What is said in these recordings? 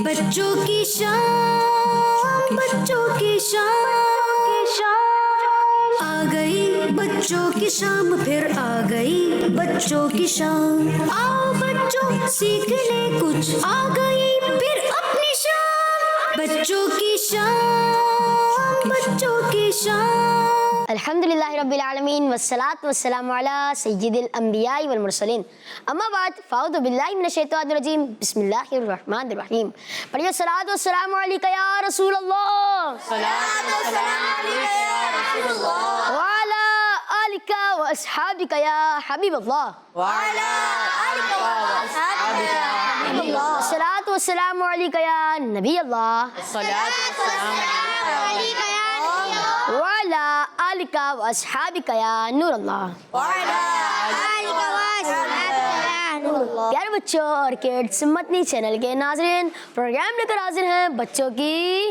بچوں کی شام، بچوں کی شام آ گئی، بچوں کی شام پھر آ گئی بچوں کی شام، آؤ بچوں سیکھ لے کچھ، آ گئی پھر اپنی شام، بچوں کی شام، بچوں کی شام۔ الحمدللہ رب العالمین والصلاة والسلام علی سید الانبیاء والمرسلین، اما بعد فاعوذ باللہ من الشیطان الرجیم، بسم اللہ الرحمن الرحیم۔ پڑھیے الصلاۃ والسلام علیکہ یا رسول اللہ، وعلی آلک واصحابک یا حبیب اللہ، الصلاۃ والسلام علیکہ یا نبی اللہ، وعلی آلک واصحابک یا نور اللہ۔ پیارے بچوں اور کڈس مدنی چینل کے ناظرین، پروگرام لے کر حاضر ہیں بچوں کی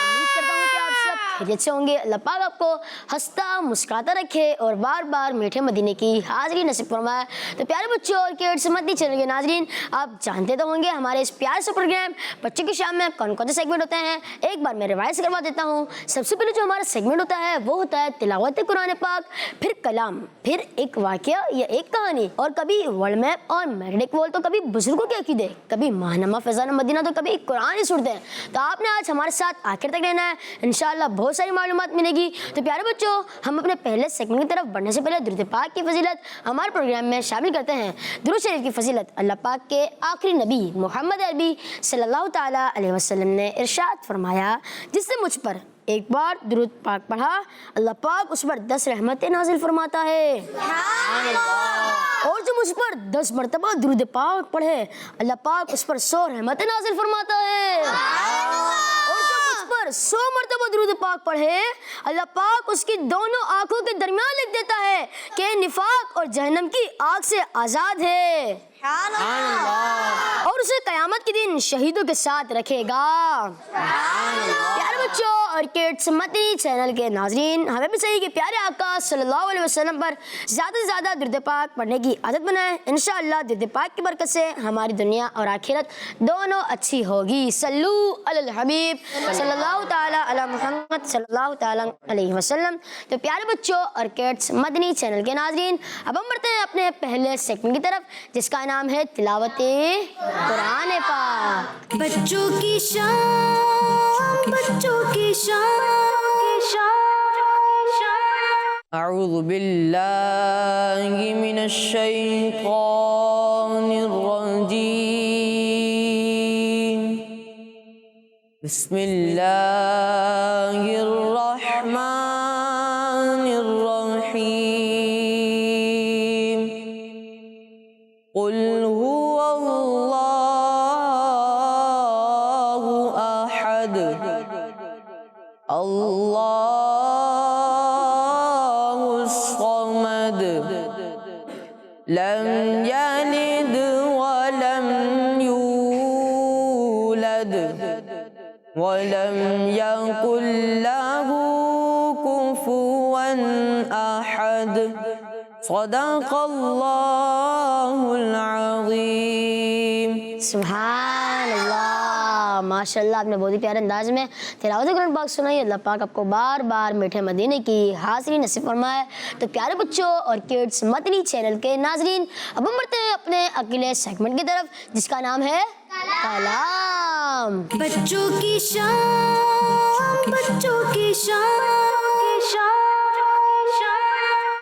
امید کرتا ہوں کہ آپ سب خیریت سے ہوں گے۔ اللہ پاک آپ کو ہنستا مسکراتا رکھے اور بار بار میٹھے مدینے کی حاضری نصیب فرمائے۔ تو پیارے بچوں اور کڈس مدنی چینل کے ناظرین، آپ جانتے تو ہوں گے ہمارے اس پیارے سے پروگرام بچوں کی شام میں کون کون سے سیگمنٹ ہوتے ہیں۔ ایک بار میں روایت سے کروا دیتا ہوں۔ سب سے پہلے جو ہمارا سیگمنٹ ہوتا ہے وہ ہوتا ہے تلاوت قرآن پاک، پھر کلام، پھر ایک واقعہ یا ایک کہانی، اور کبھی ورلڈ میپ اور میگنیٹک وال، تو کبھی بزرگوں کے عقیدے، کبھی ماہنامہ فیضان مدینہ، تو کبھی قرآن ہی سنتے ہیں۔ تو آپ نے آج ہمارے ساتھ آخر تک رہنا ہے، انشاءاللہ بہت ساری معلومات ملے گی۔ تو پیارے بچوں، ہم اپنے پہلے سیگمنٹ کی طرف بڑھنے سے پہلے درود پاک کی فضیلت ہمارے پروگرام میں شامل کرتے ہیں۔ درود شریف کی فضیلت اللہ پاک کے آخری نبی محمد عربی صلی اللہ تعالیٰ علیہ وسلم نے ارشاد فرمایا، جس سے مجھ پر ایک بار درود پاک پڑھا، اللہ پاک اس پر 10 رحمتیں نازل فرماتا ہے، اور جو مجھ پر 10 مرتبہ درود پاک پڑھے، اللہ پاک اس پر 100 رحمتیں نازل فرماتا ہے، اور جو مجھ پر 100 مرتبہ درود پاک پڑھے، اللہ پاک اس کی دونوں آنکھوں کے درمیان لکھ دیتا ہے کہ نفاق اور جہنم کی آگ سے آزاد ہے، اور اسے قیامت کے دن شہیدوں کے ساتھ رکھے گا۔ پیارے بچوں اور کڈس مدنی چینل کے ناظرین، ہمیں بھی چاہیے کہ پیارے آقا صلی اللہ علیہ وسلم پر زیادہ سے زیادہ درود پاک پڑھنے کی عادت بنائیں۔ انشاءاللہ درود پاک کی برکت سے ہماری دنیا اور آخرت دونوں اچھی ہوگی۔ صلو علی الحبیب صلی اللہ تعالیٰ علی محمد صلی اللہ تعالیٰ علیہ وسلم۔ تو پیارے بچوں اور کڈس مدنی چینل کے ناظرین، اب ہم بڑھتے ہیں اپنے پہلے سیگمنٹ کی طرف، جس کا نام ہے تلاوت قرآن پاک۔ بچوں کی شام، بچوں کی شام اعوذ باللہ من الشیطان الرجیم، بسم اللہ الرحمن الرحیم، قل هو اللہ احد اللہ الصمد لم یلد ولم یولد ولم یکن له کفوا احد، صدق اللہ العظیم۔ سبحان اللہ، ماشاء اللہ، آپ نے بہت ہی پیارے انداز میں تلاوت قرآن پاک سنائی۔ اللہ پاک آپ کو بار بار میٹھے مدینے کی حاضری نصیب فرمائے۔ تو پیارے بچوں اور کڈس مدنی چینل کے ناظرین، اب ہم بڑھتے ہیں اپنے اگلے سیگمنٹ کی طرف، جس کا نام ہے کلام۔ بچوں کی شام، بچوں کی شام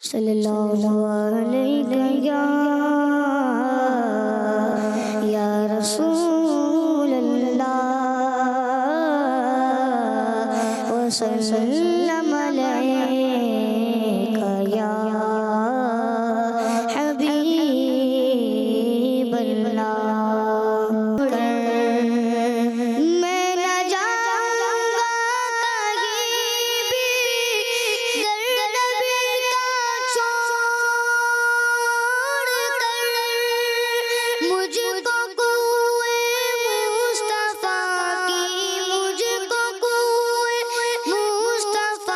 صلی اللہ علیہ یا رسول اللہ وسلم علیہ یا حبیب اللہ۔ میں نہ جاؤں گا کہیں بھی در نبی کا چھوڑ کر، مجھ کو کوئے مصطفیٰ کی، مجھ کو کوئے مصطفیٰ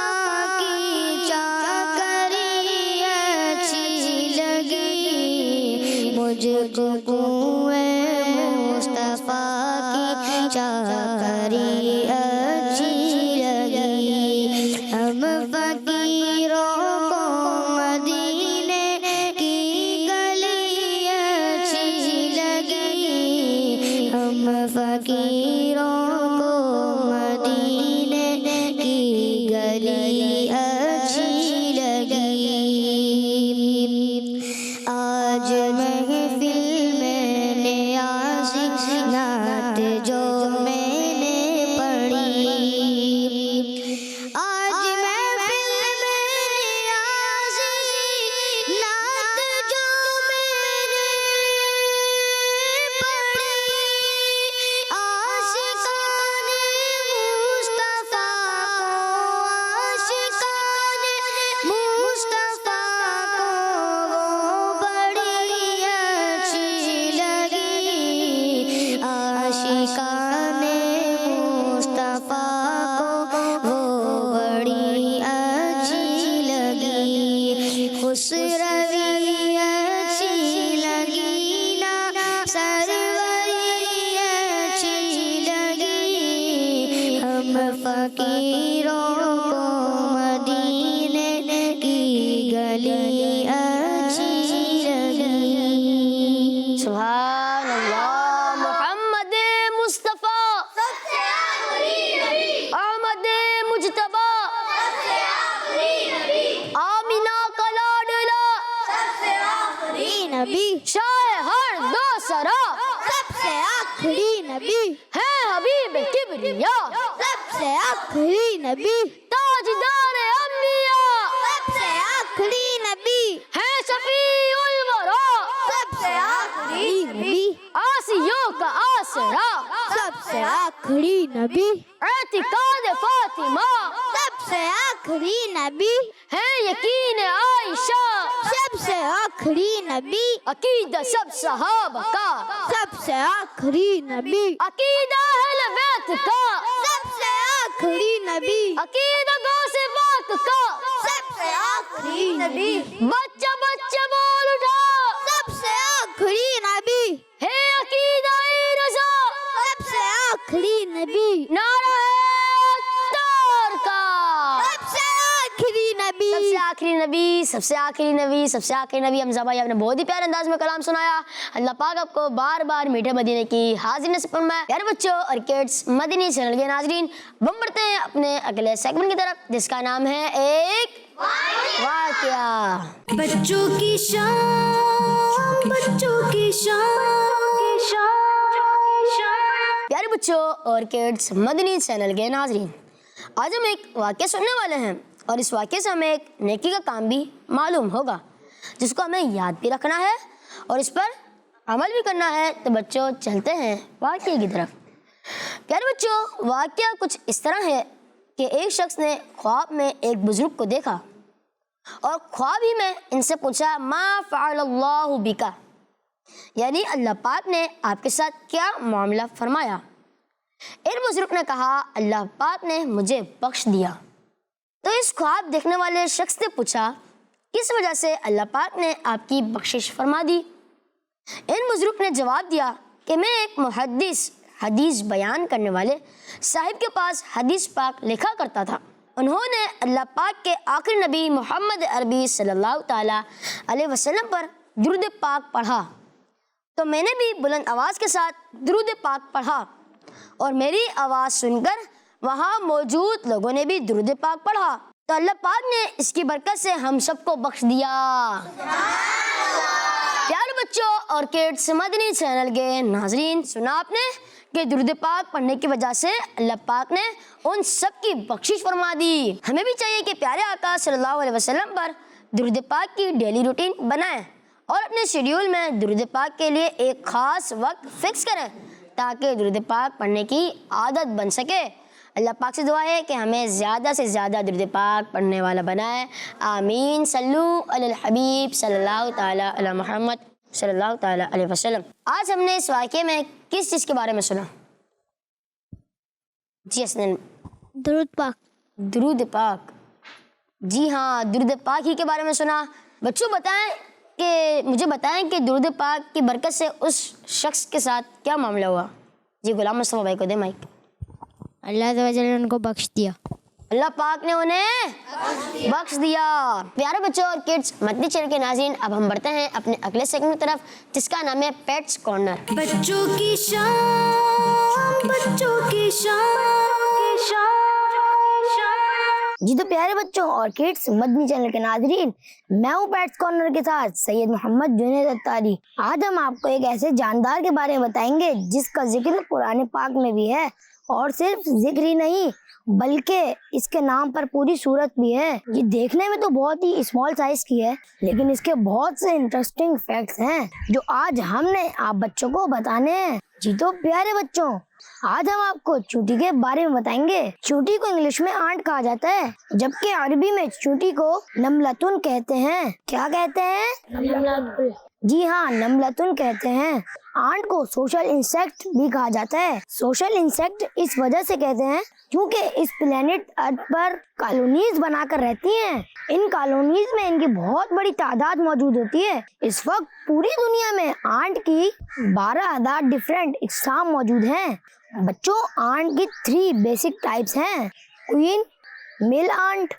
چاکری اچھی لگی، ہم فقیروں کو مدینے کی گلی اچھی لگی، ہم فقیروں کو مدینے کی گلی اچھی لگی۔ آج محفل میں نیازی نعت جو میں نے پڑھی، آج محفل میں نیازی نعت جو میں نے پڑھی، عاشقان مصطفیٰ کو، عاشقان مصطفیٰ کو وہ بڑی اچھی لگی، عاشقان مصطفیٰ کو وہ بڑی اچھی لگی، خسروی اچھی لگی نا سروری اچھی لگی، ہم فقیروں کو مدینے کی گلی اچھی لگی۔ سبحان اللہ، محمد مصطفیٰ احمد مجتبیٰ آمینہ کا لاڈلا نبی شاہ ہر دو سرا سب سے آخری نبی، ہے حبیب کبریا سب سے آخری نبی، تاجدار انبیاء سب سے آخری نبی، ہے شفیع الورا سب سے آخری نبی، آسیوں کا آسرا سب سے آخری نبی، اعتقاد فاطمہ سب سے آخری نبی، ہے یقین عائشہ سب سے آخری نبی، عقیدہ سب صحابہ کا سب سے آخری نبی، عقیدہ اہل بیت کا سب سے آخری نبی، عقیدہ غوث پاک کا سب سے آخری نبی، بچہ بچہ بول اٹھا سب سے آخری نبی، ہے عقیدہ رضا سب سے آخری نبی، نعرہ تار کا سب سے آخری نبی، سب سے آخری نبی، سب سے آخری نبی، سب سے آخری نبی۔ حمزہ بھائی آپ نے بہت ہی پیارے انداز میں کلام سنایا، اللہ پاک آپ کو بار بار میٹھے مدینے کی حاضری نصیب فرمائے۔ پیارے بچوں اور کڈس، مدنی چینل کے ناظرین، ہم بڑھتے ہیں اپنے اگلے سیگمنٹ کی طرف جس کا نام ہے ایک واقعہ۔ بچوں کی شان، بچوں کی شان، پیارے بچوں اور کڈس، مدنی چینل کے ناظرین، آج ہم ایک واقعہ سننے والے ہیں اور اس واقعے سے ہمیں ایک نیکی کا کام بھی معلوم ہوگا جس کو ہمیں یاد بھی رکھنا ہے اور اس پر عمل بھی کرنا ہے۔ تو بچوں چلتے ہیں واقعے کی طرف۔ پیارے بچوں، واقعہ کچھ اس طرح ہے کہ ایک شخص نے خواب میں ایک بزرگ کو دیکھا اور خواب ہی میں ان سے پوچھا ما فعل اللہ بکا، یعنی اللہ پاک نے آپ کے ساتھ کیا معاملہ فرمایا۔ ان بزرگ نے کہا اللہ پاک نے مجھے بخش دیا۔ تو اس خواب دیکھنے والے شخص نے پوچھا کس وجہ سے اللہ پاک نے آپ کی بخشش فرما دی۔ ان بزرگ نے جواب دیا کہ میں ایک محدث، حدیث بیان کرنے والے صاحب کے پاس حدیث پاک لکھا کرتا تھا۔ انہوں نے اللہ پاک کے آخری نبی محمد عربی صلی اللہ تعالی علیہ وسلم پر درود پاک پڑھا، تو میں نے بھی بلند آواز کے ساتھ درود پاک پڑھا اور میری آواز سن کر وہاں موجود لوگوں نے بھی درود پاک پڑھا، تو اللہ پاک نے اس کی برکت سے ہم سب کو بخش دیا۔ پیارے بچوں اور کڈس، مدنی چینل کے ناظرین، سنا آپ نے کہ درود پاک پڑھنے کی وجہ سے اللہ پاک نے ان سب کی بخشش فرما دی۔ ہمیں بھی چاہیے کہ پیارے آقا صلی اللہ علیہ وسلم پر درود پاک کی ڈیلی روٹین بنائیں اور اپنے شیڈیول میں درود پاک کے لیے ایک خاص وقت فکس کریں تاکہ درود پاک پڑھنے کی عادت بن سکے۔ اللہ پاک سے دعا ہے کہ ہمیں زیادہ سے زیادہ درود پاک پڑھنے والا بنائے۔ آمین۔ صلو علی الحبیب صلی اللہ تعالی علی محمد صلی اللہ تعالی علیہ وسلم۔ آج ہم نے اس واقعے میں کس چیز کے بارے میں سنا؟ جی حسنین، درود پاک۔ درود پاک، جی ہاں، درود پاک ہی کے بارے میں سنا۔ بچوں مجھے بتائیں کہ درود پاک کی برکت سے اس شخص کے ساتھ کیا معاملہ ہوا؟ جی غلام مصطفیٰ بھائی کو دے مائک. اللہ تعالیٰ نے ان کو بخش دیا. اللہ پاک نے انہیں بخش دیا. پیارے بچوں اور کڈس مدنی چینل کے ناظرین، اب ہم بڑھتے ہیں اپنے اگلے سیگمنٹ کی طرف جس کا نام ہے پیٹس کارنر. بچوں کی شان، بچوں کی شان. جی تو پیارے بچوں اور کڈس مدنی چینل کے ناظرین، میں ہوں پیٹس کارنر کے ساتھ سید محمد جنید اتاری. آج ہم آپ کو ایک ایسے جاندار کے بارے میں بتائیں گے جس کا ذکر قرآن پاک میں بھی ہے، اور صرف ذکر ہی نہیں بلکہ اس کے نام پر پوری سورت بھی ہے. یہ دیکھنے میں تو بہت ہی اسمال سائز کی ہے، لیکن اس کے بہت سے انٹرسٹنگ فیکٹس ہیں جو آج ہم نے آپ بچوں کو بتانے ہیں. جی تو پیارے بچوں، آج ہم آپ کو چونٹی کے بارے میں بتائیں گے. چونٹی کو انگلش میں آنٹ کہا جاتا ہے، جبکہ عربی میں چونٹی کو نملتن کہتے ہیں. کیا کہتے ہیں؟ جی ہاں، نملتن کہتے ہیں. آنٹ کو سوشل انسیکٹ بھی کہا جاتا ہے. سوشل انسیکٹ اس وجہ سے کہتے ہیں کیونکہ اس پلینٹ ارتھ پر کالونیز بنا کر رہتی ہیں. ان کالونیز میں ان کی بہت بڑی تعداد موجود ہوتی ہے. اس وقت پوری دنیا میں آنٹ کی 12,000 ڈفرینٹ اقسام موجود ہیں. بچوں، آنٹ کی 3 بیسک ٹائپس ہیں: queen, male ant,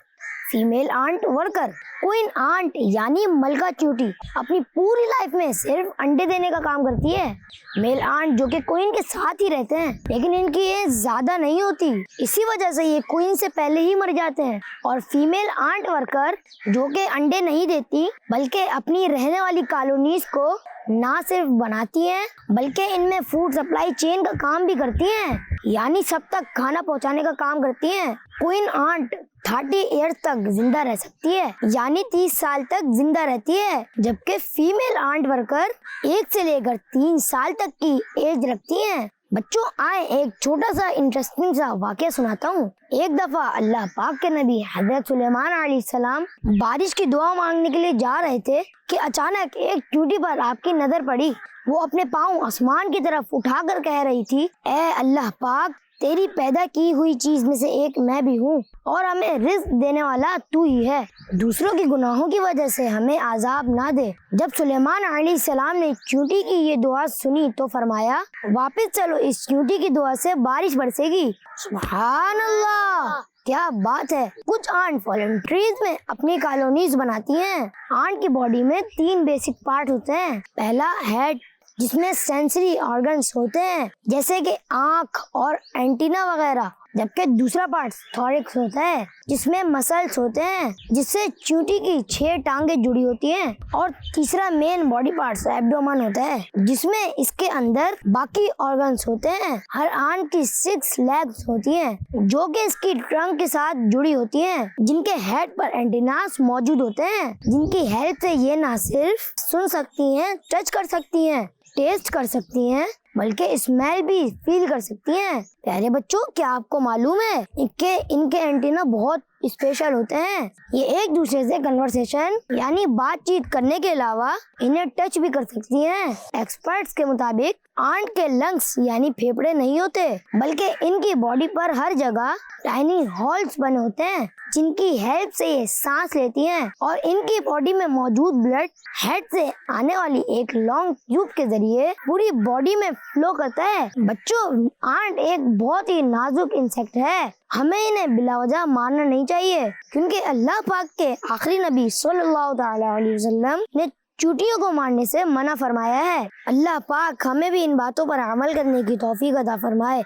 female ant worker. Queen ant یعنی ملکہ چونٹی اپنی پوری لائف میں صرف انڈے دینے کا کام کرتی ہے. میل آنٹ جو کہ کوئین کے ساتھ ہی رہتے ہیں، لیکن ان کی ایج زیادہ نہیں ہوتی، اسی وجہ سے یہ کوئین سے پہلے ہی مر جاتے ہیں. اور فیمیل آنٹ ورکر جو کہ انڈے نہیں دیتی بلکہ اپنی رہنے والی کالونیز کو نہ صرف بناتی ہیں بلکہ ان میں فوڈ سپلائی چین کا کام بھی کرتی ہیں، یعنی سب تک کھانا پہنچانے کا کام کرتی ہیں. کوئین آنٹ 30 ایئرز تک زندہ رہ سکتی ہے، یعنی 30 سال تک زندہ رہتی ہے، جبکہ فیمیل آنٹ ورکر 1 سے لے کر 3 سال تک کی ایج رکھتی ہیں. بچوں، آئے ایک چھوٹا سا انٹرسٹنگ سا واقعہ سناتا ہوں. ایک دفعہ اللہ پاک کے نبی حضرت سلیمان علیہ السلام بارش کی دعا مانگنے کے لیے جا رہے تھے کہ اچانک ایک چونٹی پر آپ کی نظر پڑی. وہ اپنے پاؤں آسمان کی طرف اٹھا کر کہہ رہی تھی، اے اللہ پاک، تیری پیدا کی ہوئی چیز میں سے ایک میں بھی ہوں اور ہمیں رزق دینے والا تو ہی ہے. دوسروں کے گناہوں کی وجہ سے ہمیں عذاب نہ دے. جب سلیمان علیہ السلام نے چونٹی کی یہ دعا سنی تو فرمایا، واپس چلو، اس چونٹی کی دعا سے بارش برسے گی. سبحان اللہ، کیا بات ہے. کچھ آنٹ والنٹریز میں اپنی کالونیز بناتی ہیں. آنٹ کی باڈی میں 3 بیسک پارٹ ہوتے ہیں. پہلا ہیڈ، جس میں سینسری آرگنز ہوتے ہیں جیسے کہ آنکھ اور اینٹینا وغیرہ، جبکہ دوسرا پارٹ تھوریکس ہوتا ہے جس میں مسلس ہوتے ہیں جس سے چونٹی کی 6 ٹانگیں جڑی ہوتی ہیں. اور تیسرا مین باڈی پارٹ ایبڈومن ہوتا ہے جس میں اس کے اندر باقی آرگنز ہوتے ہیں. ہر آنٹ کی 6 لیگز ہوتی ہیں جو کہ اس کی ٹرنک کے ساتھ جڑی ہوتی ہیں، جن کے ہیڈ پر اینٹیناز موجود ہوتے ہیں جن کی ہیلپ سے یہ نہ صرف سن سکتی ہیں، ٹچ کر سکتی ہیں، ٹیسٹ کر سکتی ہیں، بلکہ اسمیل بھی فیل کر سکتی ہیں. پیارے بچوں، کیا آپ کو معلوم ہے کہ ان کے اینٹینا بہت اسپیشل ہوتے ہیں؟ یہ ایک دوسرے سے کنورسیشن یعنی بات چیت کرنے کے علاوہ انہیں ٹچ بھی کر سکتی ہیں. ایکسپرٹس کے مطابق آنٹ کے لنگس یعنی پھیپڑے نہیں ہوتے بلکہ ان کی باڈی پر ہر جگہ ٹائنی ہولز بنے ہوتے ہیں جن کی ہیلپ سے یہ سانس لیتی ہیں، اور ان کی باڈی میں موجود بلڈ ہیڈ سے آنے والی ایک لانگ ٹیوب کے ذریعے پوری باڈی میں فلو کرتا ہے. بچوں، آنٹ ایک بہت ہی نازک انسیکٹ ہے. ہمیں انہیں بلا وجہ مارنا نہیں چاہیے کیونکہ اللہ پاک کے آخری نبی صلی اللہ تعالی علیہ وسلم نے چونٹیوں کو مارنے سے منع فرمایا ہے. اللہ پاک ہمیں بھی ان باتوں پر عمل کرنے کی توفیق عطا فرمائے.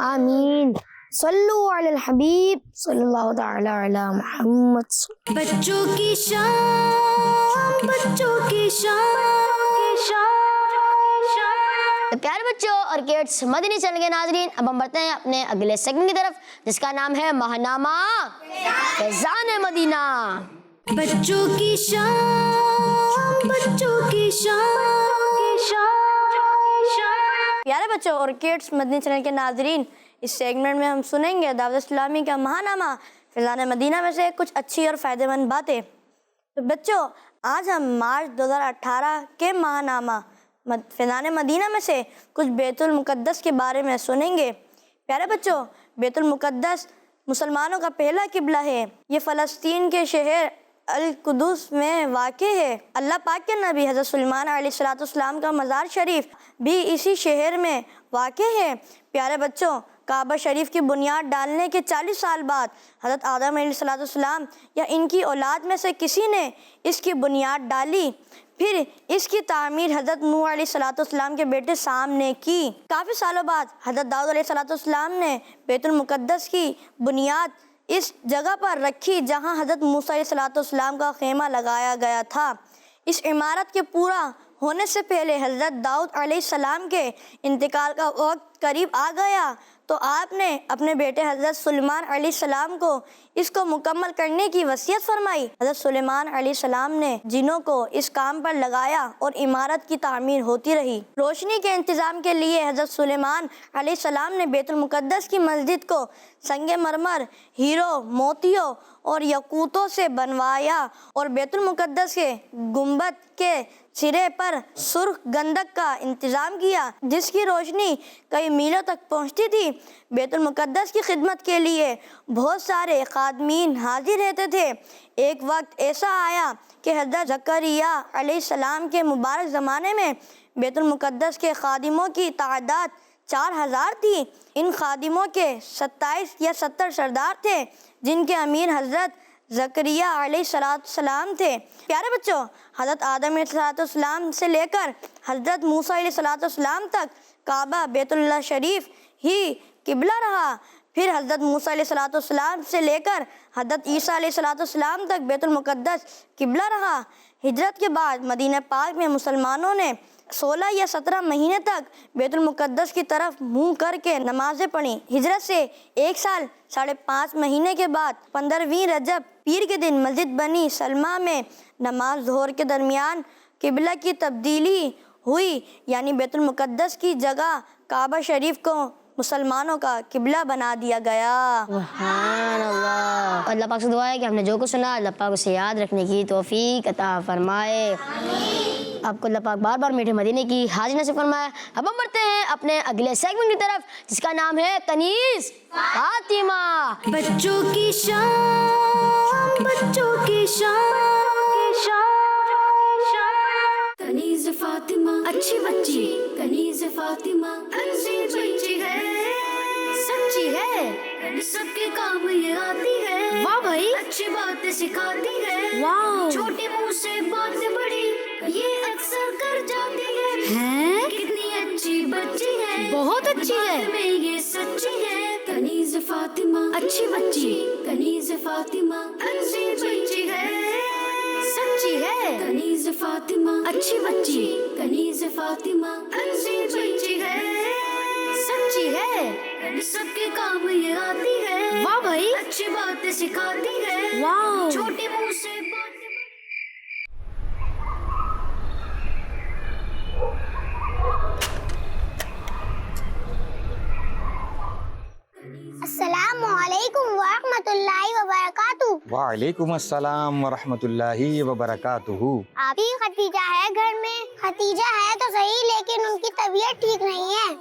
آمین. صلو علی الحبیب صلی اللہ تعالی علی محمد. بچوں کی شان، بچوں کی شان. تو پیارے بچوں اور کڈس مدنی چینل کے ناظرین، اب ہم بڑھتے ہیں اپنے اگلے سیگمنٹ کی طرف جس کا نام ہے ماہنامہ فیضان مدینہ. بچوں کی شان، بچوں کی شان. پیارے بچوں اور کڈس مدنی چینل کے ناظرین، اس سیگمنٹ میں ہم سنیں گے دعوت اسلامی کا ماہنامہ فیضان مدینہ میں سے کچھ اچھی اور فائدہ مند باتیں. تو بچوں، آج ہم مارچ 2018 کے ماہنامہ فیضان مدینہ میں سے کچھ بیت المقدس کے بارے میں سنیں گے. پیارے بچوں، بیت المقدس مسلمانوں کا پہلا قبلہ ہے. یہ فلسطین کے شہر القدس میں واقع ہے۔ اللہ پاک کے نبی حضرت سلیمان علیہ السلام کا مزار شریف بھی اسی شہر میں واقع ہے۔ پیارے بچوں، کعبہ شریف کی بنیاد ڈالنے کے 40 سال بعد حضرت آدم علیہ السلام یا ان کی اولاد میں سے کسی نے اس کی بنیاد ڈالی، پھر اس کی تعمیر حضرت نوح علیہ السلام کے بیٹے سام نے کی۔ کافی سالوں بعد حضرت داؤد علیہ السلام نے بیت المقدس کی بنیاد اس جگہ پر رکھی جہاں حضرت موسیٰ علیہ السلام کا خیمہ لگایا گیا تھا۔ اس عمارت کے پورا ہونے سے پہلے حضرت داؤد علیہ السلام کے انتقال کا وقت قریب آ گیا تو آپ نے اپنے بیٹے حضرت سلیمان علیہ السلام کو اس کو مکمل کرنے کی وصیت فرمائی۔ حضرت سلیمان علیہ السلام نے جنوں کو اس کام پر لگایا اور عمارت کی تعمیر ہوتی رہی۔ روشنی کے انتظام کے لیے حضرت سلیمان علیہ السلام نے بیت المقدس کی مسجد کو سنگ مرمر، ہیروں، موتیوں اور یاقوتوں سے بنوایا اور بیت المقدس کے گنبد کے سرے پر سرخ گندک کا انتظام کیا جس کی روشنی کئی میلوں تک پہنچتی تھی۔ بیت المقدس کی خدمت کے لیے بہت سارے خادمین حاضر رہتے تھے۔ ایک وقت ایسا آیا کہ حضرت زکریا علیہ السلام کے مبارک زمانے میں بیت المقدس کے خادموں کی تعداد 4000 تھی۔ ان خادموں کے 27 یا 70 سردار تھے جن کے امیر حضرت زکریا علیہ السلام تھے۔ پیارے بچوں، حضرت آدم علیہ السلام سے لے کر حضرت موسیٰ علیہ السلام تک کعبہ بیت اللہ شریف ہی قبلہ رہا۔ پھر حضرت موسیٰ علیہ السلام سے لے کر حضرت عیسیٰ علیہ السلام تک بیت المقدس قبلہ رہا۔ ہجرت کے بعد مدینہ پاک میں مسلمانوں نے 16 یا 17 مہینے تک بیت المقدس کی طرف منہ کر کے نمازیں پڑھیں۔ ہجرت سے 1 سال 5.5 مہینے کے بعد 15ویں رجب پیر کے دن مسجد بنی سلمہ میں نماز ظہر کے درمیان قبلہ کی تبدیلی ہوئی، یعنی بیت المقدس کی جگہ کعبہ شریف کو مسلمانوں کا قبلہ بنا دیا گیا۔ سبحان اللہ۔ اللہ پاک سے دعا ہے کہ ہم نے جو کچھ سنا اللہ پاک اسے یاد رکھنے کی توفیق عطا فرمائے۔ آپ کو اللہ پاک بار بار میٹھے مدینے کی حاضری نصیب فرمائے۔ اب ہم بڑھتے ہیں اپنے اگلے سیگمنٹ کی طرف جس کا نام ہے کنیز فاطمہ۔ بچوں کی شان، بچوں کی شان، کنیز فاطمہ اچھی بچی، کنیز فاطمہ اچھی بچی ہے، سچی ہے، سب کے کام یہ آتی ہے، واہ بھائی، اچھی باتیں سکھاتی ہے، واہ، چھوٹے منہ سے باتیں بڑی یہ اکثر کر جاتی ہے، کتنی اچھی بچی ہے، بہت اچھی ہے، میں یہ سچی ہے، کنیز فاطمہ اچھی بچی، کنیز فاطمہ اچھی بچی ہے، سچی ہے، کنیز فاطمہ اچھی بچی، کنیز فاطمہ اچھی بچی ہے، سچی ہے، سب کے کام یہ آتی ہے، واہ بھائی، اچھی باتیں سکھاتی ہے، واہ، چھوٹے منہ سے السلام علیکم ورحمۃ اللہ وبرکاتہ۔ وعلیکم السلام ورحمۃ اللہ وبرکاتہ۔ آپ ہی ختیجہ ہے گھر میں؟ ختیجہ ہے تو صحیح لیکن ان کی طبیعت ٹھیک نہیں ہے۔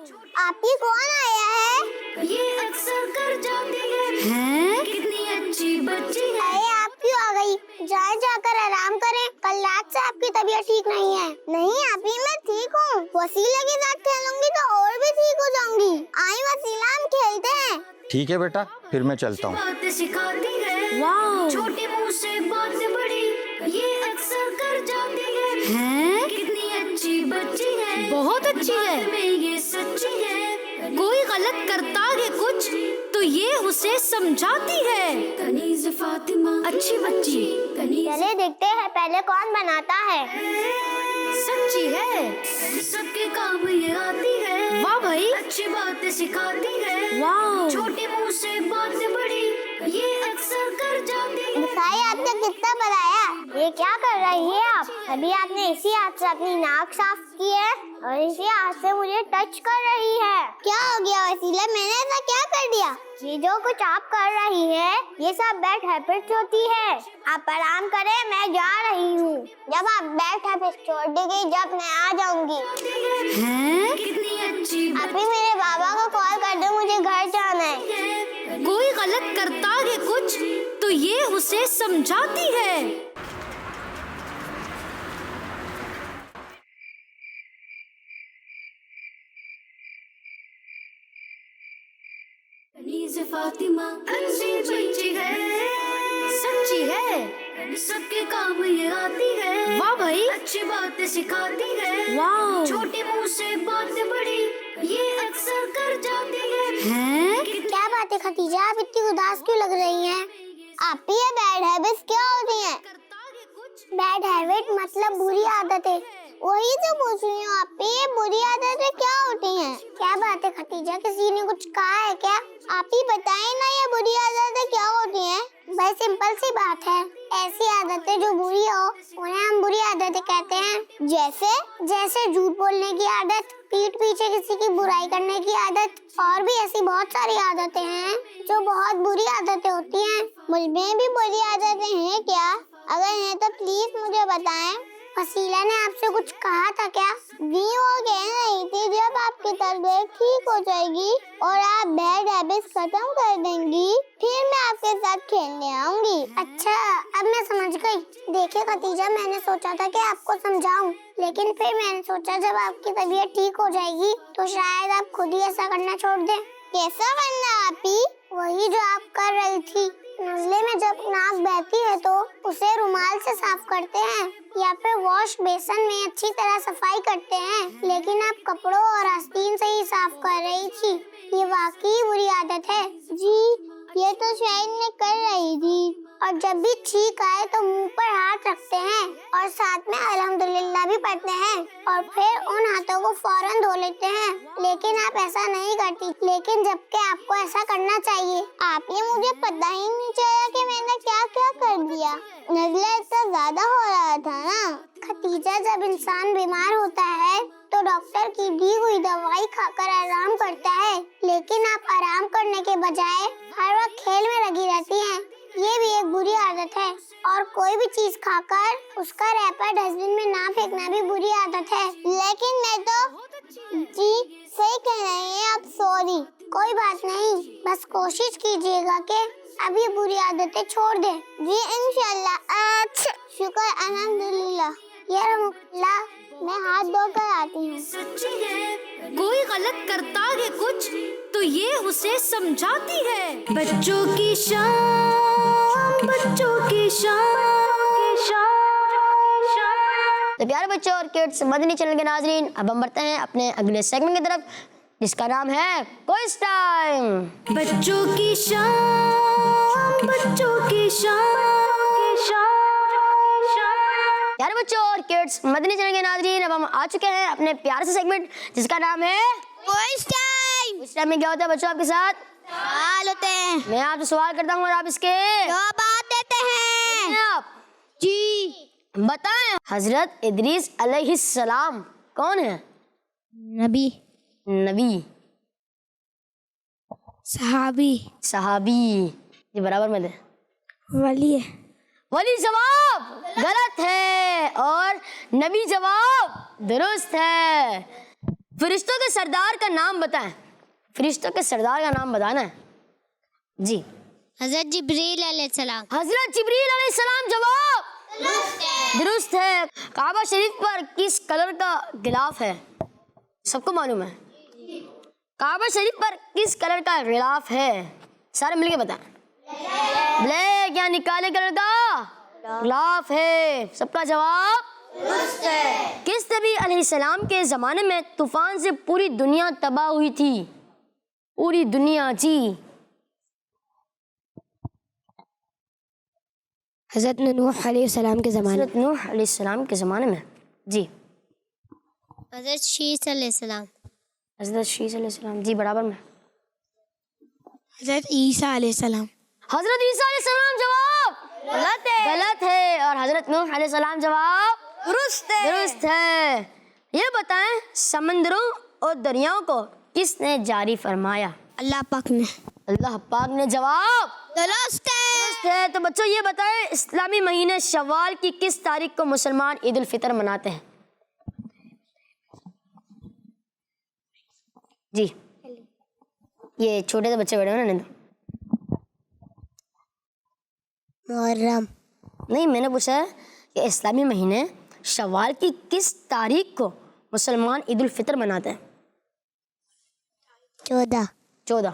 آپ کی کون آیا ہے؟ یہ اکثر کر جاتی ہے، کتنی اچھی بچی ہے، ارے آپ کیوں آ گئی؟ جائیں جا کر آرام کریں، کل رات سے آپ کی طبیعت ٹھیک نہیں ہے۔ نہیں آپ ہی میں ٹھیک ہوں، وسیلہ کے ساتھ کھیلوں گی تو اور بھی ٹھیک ہو جاؤں گی۔ آئیں وسیلہ ہم کھیلتے ہیں۔ ٹھیک ہے بیٹا، پھر میں چلتا ہوں۔ باتیں سکھاتی ہے، واہ، چھوٹے منہ سے باتیں بڑی یہ اکثر کر جاتی ہے، کتنی اچھی بچی ہے، بہت اچھی ہے، میں یہ سچی ہے، کوئی غلط کرتا ہے کچھ تو یہ اسے سمجھاتی ہے، کنیز فاطمہ اچھی بچی، کنیز چلے دیکھتے ہیں پہلے کون بناتا ہے۔ سچی ہے، سب کے کام یہ آتی ہے، واہ بھائی، اچھی باتیں سکھاتی ہے، واہ، چھوٹے منہ سے باتیں بڑی یہ اکثر کر جاتی ہے۔ بتائیے آپ نے کتنا بنایا؟ یہ کیا کر رہی ہے آپ؟ ابھی آپ نے اسی ہاتھ سے اپنی ناک صاف کی ہے اور اسی ہاتھ سے مجھے ٹچ کر رہی ہے۔ کیا ہو گیا وسیلہ، میں نے ایسا کیا کر دیا؟ یہ جو کچھ آپ کر رہی ہے یہ سب بیڈ ہیبٹس ہوتی ہے۔ آپ آرام کریں، میں جا رہی ہوں۔ جب آپ بیڈ ہیبٹس چھوڑ دے گی جب میں آ جاؤں گی۔ کتنی اچھی آپ ہی میرے بابا کو کال کر دو، مجھے گھر جانا ہے۔ کوئی غلط کرتا ہے کچھ تو یہ اسے سمجھاتی ہے، کنیز فاطمہ اچھی بچی ہے، سچی ہے، سب کے کام یہ آتی ہے، واہ بھائی، اچھی باتیں سکھاتی ہے، واہ، چھوٹی منہ سے بات بڑی یہ اکثر کر جاتی ہے۔ کیا بات ہے خدیجہ، آپ اتنی اداس کیوں لگ رہی ہیں؟ آپ یہ بیڈ ہیبٹس کیا ہوتی ہیں؟ بیڈ ہیبٹ مطلب بری عادتیں، وہی تو پوچھ رہی ہوں آپ، یہ بری عادتیں کیا ہوتی ہیں؟ کیا بات ہے خدیجہ، کسی نے کچھ کہا ہے کیا؟ آپ ہی بتائیں نا، یہ بری عادتیں کیا ہوتی ہیں؟ بھائی سمپل سی بات ہے، ایسی عادتیں جو بری ہو انہیں ہم بری عادتیں کہتے ہیں۔ جیسے جھوٹ بولنے کی عادت، پیٹھ پیچھے کسی کی برائی کرنے کی عادت، اور بھی ایسی بہت ساری عادتیں ہیں جو بہت بری عادتیں ہوتی ہیں۔ مجھ میں بھی بری عادتیں ہیں کیا؟ اگر ہیں تو پلیز مجھے بتائیں۔ وسیلہ نے آپ سے کچھ کہا تھا کیا؟ جی وہ کہہ رہی تھی جب آپ کی طبیعت ٹھیک ہو جائے گی اور آپ بیڈ ہیبٹس ختم کر دیں گی پھر میں آپ کے ساتھ کھیلنے آؤں گی۔ اچھا اب میں سمجھ گئی۔ دیکھیں خدیجہ، میں نے سوچا تھا کہ آپ کو سمجھاؤں، لیکن پھر میں نے سوچا جب آپ کی طبیعت ٹھیک ہو جائے گی تو شاید آپ خود ہی ایسا کرنا چھوڑ دیں۔ کیسا کرنا آپ ہی؟ وہی جو آپ کر رہی تھی۔ نزلے میں جب ناک بہتی ہے تو اسے رومال سے صاف کرتے ہیں یا پھر واش بیسن میں اچھی طرح صفائی کرتے ہیں، لیکن آپ کپڑوں اور آستین سے ہی صاف کر رہی تھی۔ یہ واقعی بری عادت ہے۔ جی یہ تو شاید میں کر رہی تھی، اور جب بھی چھینک آئے تو منہ پر ہاتھ رکھتے ہیں اور ساتھ میں الحمدللہ بھی پڑھتے ہیں اور پھر ان ہاتھوں کو فوراً دھو لیتے ہیں، لیکن آپ ایسا نہیں کرتی، لیکن جبکہ آپ کو ایسا کرنا چاہیے۔ آپ یہ مجھے پتہ ہی نہیں چلا کہ میں نے کیا کیا کر دیا۔ نزلہ اتنا زیادہ ہو رہا تھا نا۔ خدیجہ جب انسان بیمار ہوتا ہے تو ڈاکٹر کی دی ہوئی دوائی کھا کر آرام کرتا ہے، لیکن آپ آرام کرنے کے بجائے ہر وقت کھیل میں لگی رہتی ہیں۔ یہ بھی ایک بری عادت ہے، اور کوئی بھی چیز کھا کر اس کا ریپر ڈسٹ بن میں نہ پھینکنا بھی بری عادت ہے۔ لیکن میں تو جی صحیح کہہ رہے ہیں آپ، سوری، کوئی بات نہیں، بس کوشش کیجیے گا کہ اب یہ بری عادتیں چھوڑ دیں۔ جی انشاءاللہ۔ اچھا شکر، الحمدللہ۔ یہ اللہ، میں ہاتھ دھو کر آتی ہوں۔ سچی ہے، کوئی غلط کرتا ہے کچھ تو یہ اسے سمجھاتی ہے۔ بچوں کی شان، بچوں کی شان۔ تو پیارے بچوں اور کڈس مدنی چینل کے ناظرین، اب ہم بڑھتے ہیں اپنے اگلے سیگمنٹ کی طرف جس کا نام ہے کوئز ٹائم۔ بچوں کی شان، بچوں کی شان۔ پیارے بچوں اور کڈس مدنی چینل کے ناظرین، اب ہم آ چکے ہیں اپنے پیارے سے سیگمنٹ جس کا نام ہے کوئز ٹائم۔ اس ٹائم میں کیا ہوتا ہے بچوں آپ کے ساتھ؟ سوال ہوتے ہیں، میں آپ سے سوال کرتا ہوں اور آپ اس کے جوابات دیتے ہیں۔ آپ جی بتائیں حضرت ادریس علیہ السلام کون ہے؟ نبی، نبی، صحابی، صحابی، یہ برابر میں دے، ولی ہے۔ ولی جواب غلط ہے اور نبی جواب درست ہے۔ فرشتوں کے سردار کا نام بتائیں، فرشتوں کے سردار کا نام بتانا ہے جی۔ حضرت جبریل علیہ السلام۔ حضرت جبریل علیہ السلام جواب درست ہے۔ کعبہ شریف پر کس کلر کا غلاف ہے؟ سب کو معلوم ہے، کعبہ شریف پر کس کلر کا غلاف ہے؟ سارے مل کے بتائیں۔ بلیک یعنی کالے کلر کا غلاف ہے، سب کا جواب درست ہے۔ کس نبی علیہ السلام کے زمانے میں طوفان سے پوری دنیا تباہ ہوئی تھی؟ پوری دنیا جی۔ حضرت نوح علیہ السلام کے زمانے، حضرت نوح علیہ السلام کے زمانے میں جی۔ حضرت شیس علیہ السلام۔ حضرت شیس علیہ السلام جی برابر میں۔ حضرت عیسیٰ علیہ السلام۔ حضرت عیسیٰ علیہ السلام جواب غلط ہے اور حضرت نوح علیہ السلام جواب درست ہے۔ یہ بتائیں سمندروں اور دریاؤں کو کس نے جاری فرمایا؟ اللہ پاک نے۔ اللہ پاک نے جواب درست ہے۔ تو بچوں یہ بتائیں اسلامی مہینے شوال کی کس تاریخ کو مسلمان عید الفطر مناتے ہیں؟ جی یہ چھوٹے سے بچے بیٹھے ہوئے نا، محرم۔ نہیں میں نے پوچھا ہے کہ اسلامی مہینے شوال کی کس تاریخ کو مسلمان عید الفطر مناتے ہیں؟ 14۔ 14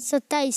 27,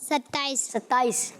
27, 27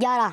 11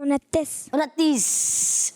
29,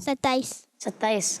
27, 27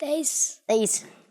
23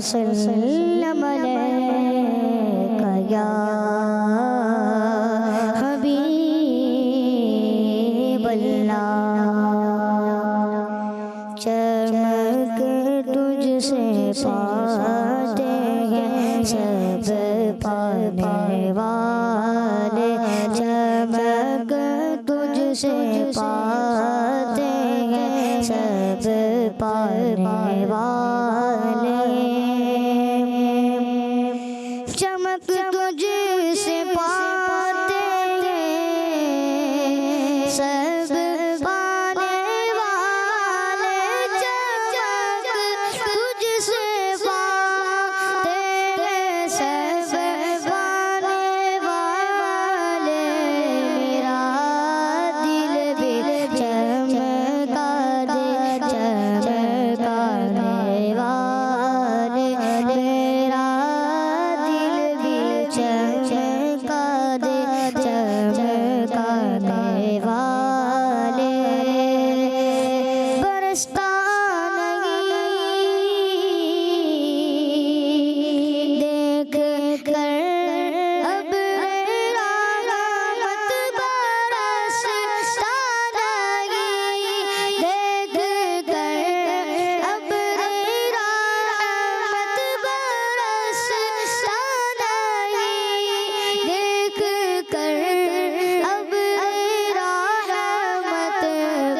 وسلم علیکہ یا حبیب اللہ، چمک تجھ سے پاتے ہیں سب پانے والے، چمک تجھ سے پاتے ہیں سب پانے والے، چمک تجھ سے پاتے ہیں سب پانے والے، چمک تجھ سے پاتے ہیں سب پانے والے، میرا دل بھی چمکا دے چمکانے والے، میرا دل بھی چمکا دے چمکانے والے، برستا نہیں دیکھ کر اب رحمت برستا نہیں، دیکھ کر اب رحمت برستا نہیں، دیکھ کر اب رحمت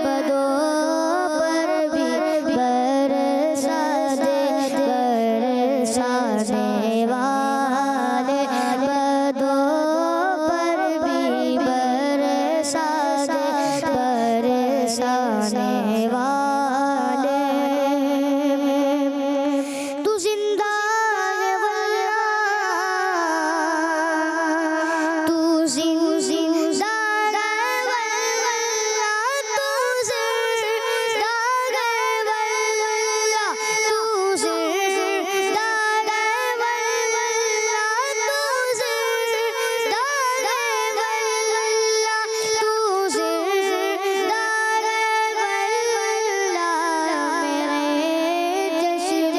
بدو پر بھی برسا دے، برسانے والے، بدو پر بھی برسا دے، برسانے والے، تو زندہ ہے واللہ، تو زندہ ہے واللہ، تو زندہ ہے واللہ، تو زندہ ہے واللہ، تو زندہ ہے واللہ، تو زندہ ہے واللہ، میرے چشم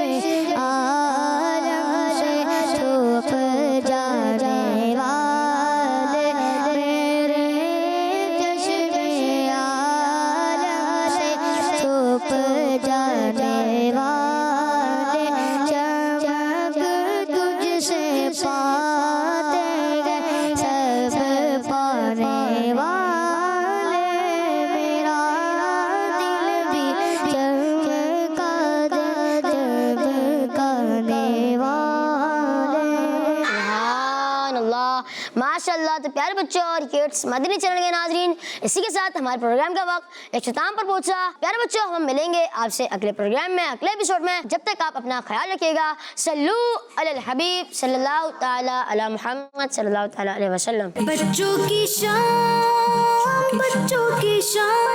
عالم سے چھپ جانے والے، میرے چشم عالم سے چھپ جانے والے، چمک تجھ سے پاتے ہیں سب پانے والے، میرا دل بھی چمکا دے چمکانے والے۔ سبحان اللہ، ماشاء اللہ۔ تو پیارے بچوں اور کڈس مدنی چینل کے ناظرین، اسی کے ساتھ ہمارے پروگرام کا وقت اختتام پر پہنچا۔ پیارے بچوں، ہم ملیں گے آپ سے اگلے پروگرام میں، اگلے ایپیسوڈ میں۔ جب تک آپ اپنا خیال رکھیے گا۔ صلو علی الحبیب صلی اللہ تعالی علی محمد صلی اللہ تعالی علیہ وسلم۔ بچوں کی شام، بچوں کی شام،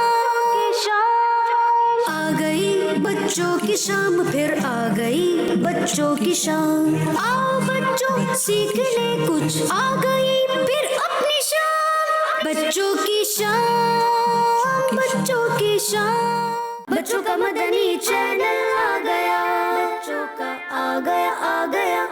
آ گئی بچوں کی شام، پھر آ گئی بچوں کی شام، آؤ بچوں سیکھنے کچھ، آ گئی پھر اپنی شام، بچوں کی شام، بچوں کی شام، بچوں کا مدنی چینل آ گیا، بچوں کا آ گیا آ گیا۔